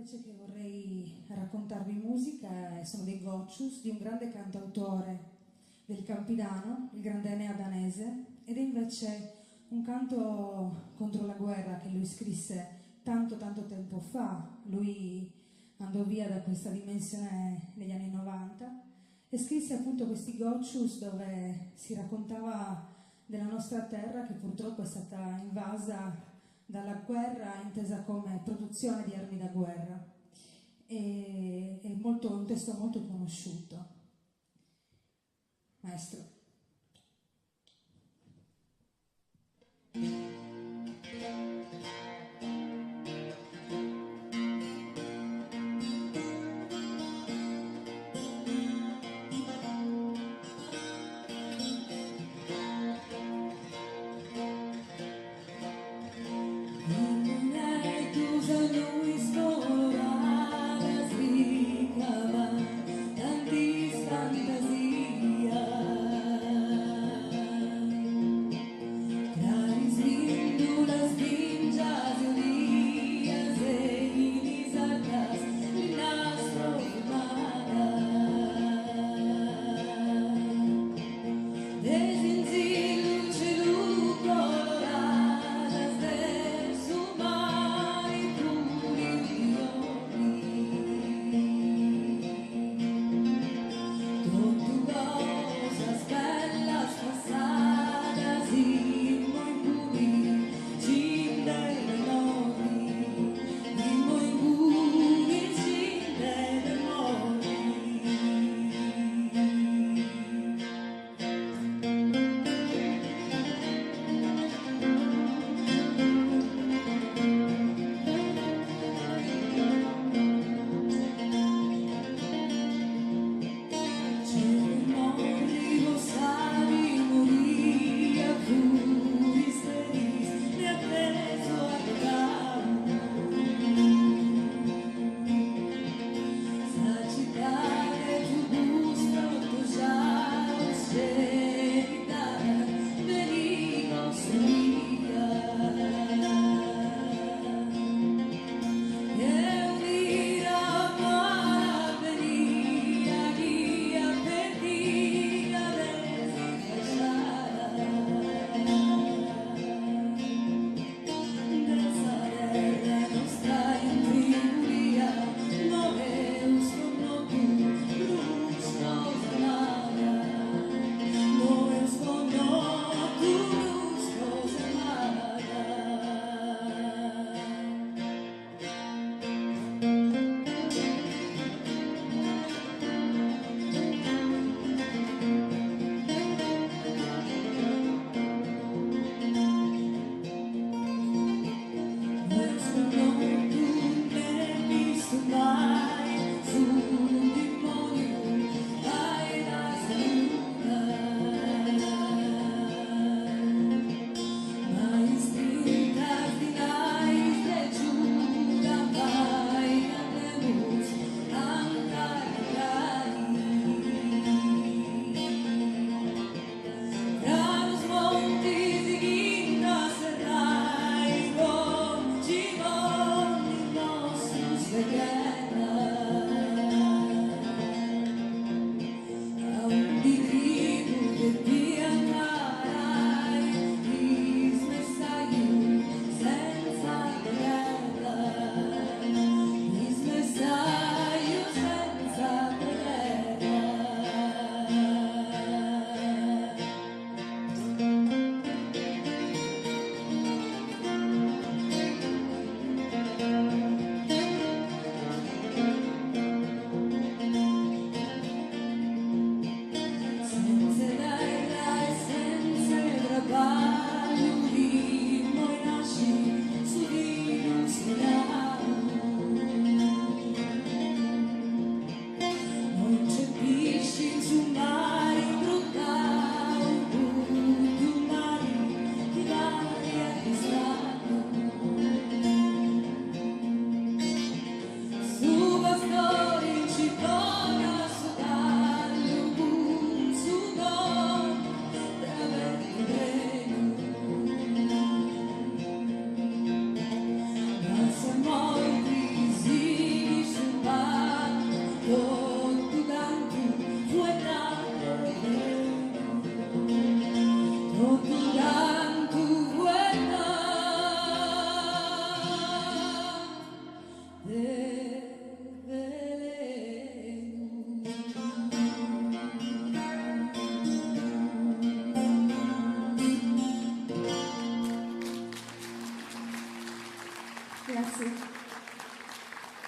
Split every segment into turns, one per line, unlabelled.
invece che vorrei raccontarvi musica sono dei goccius di un grande cantautore del Campidano, il grande Enea Danese, ed è invece un canto contro la guerra che lui scrisse tanto tempo fa. Lui andò via da questa dimensione negli anni 90 e scrisse appunto questi goccius dove si raccontava della nostra terra che purtroppo è stata invasa dalla guerra intesa come produzione di armi da guerra. È un testo molto conosciuto. Maestro.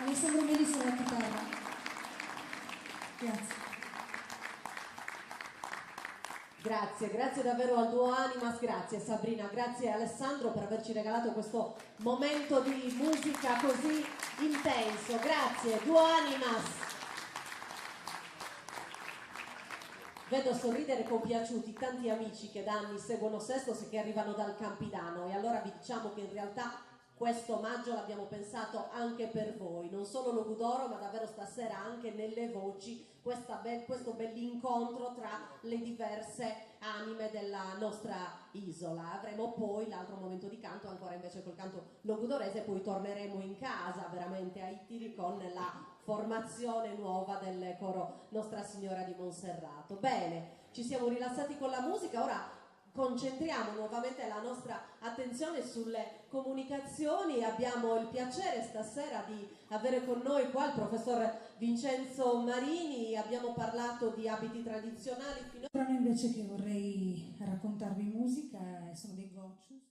Alessandro Melli sulla chitarra. Grazie.
Grazie davvero al duo Animas, grazie Sabrina, grazie Alessandro per averci regalato questo momento di musica così intenso, grazie duo Animas. Vedo sorridere compiaciuti tanti amici che da anni seguono Sestos e che arrivano dal Campidano, e allora vi diciamo che in realtà questo omaggio l'abbiamo pensato anche per voi, non solo Logudoro, ma davvero stasera anche nelle voci, questo bell'incontro tra le diverse anime della nostra isola. Avremo poi l'altro momento di canto, ancora invece col canto logudorese, poi torneremo in casa veramente ai tiri con la formazione nuova del coro Nostra Signora di Monserrato. Bene, ci siamo rilassati con la musica, ora concentriamo nuovamente la nostra attenzione sulle comunicazioni. Abbiamo il piacere stasera di avere con noi qua il professor Vincenzo Marini, abbiamo parlato di abiti tradizionali.
Il brano invece che vorrei raccontarvi in musica sono dei Goccius.